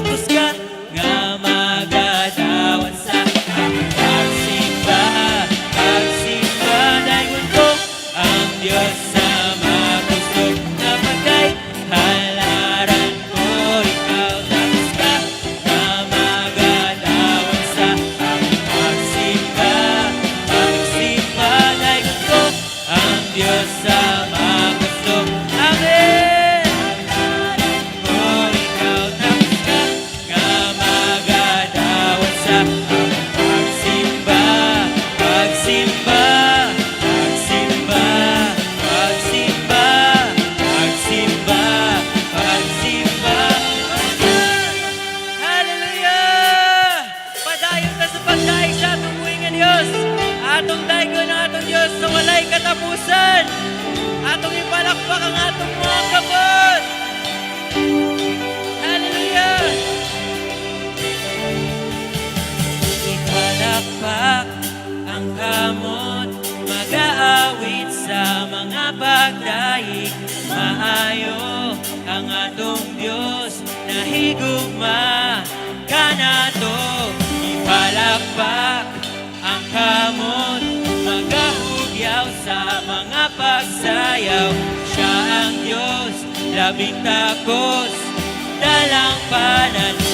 tapos ka nga magadawan sa pagsimba, pagsimba. Dayon ko ang Diyos sa mapusog na bagay. Halaran ko ikaw, tapos ka nga magadawan sa pagsimba, pagsimba. Dayon ko ang Diyos sa mapusog. Amen! Ko ikaw, tapos ka nga magadawan sa pagsimba, pagsimba, pagsimba, pagsimba, pagsimba, pagsimba. Hallelujah! Padayon ka sa pagdaig sa atong buhay nga Diyos. Atong daigon ang atong Diyos sa walay katapusan. Atong ipalakpak ang atong mga kabot. Hallelujah! Ipalakpak ang kamot, mag-aawit sa mga pagdaig. Maayo ang atong Diyos na higugma kanato. Ipalakpak ang kamot, magahugyaw sa mga pagsayaw. Siya ang Diyos, labing takos, dalang pananaw.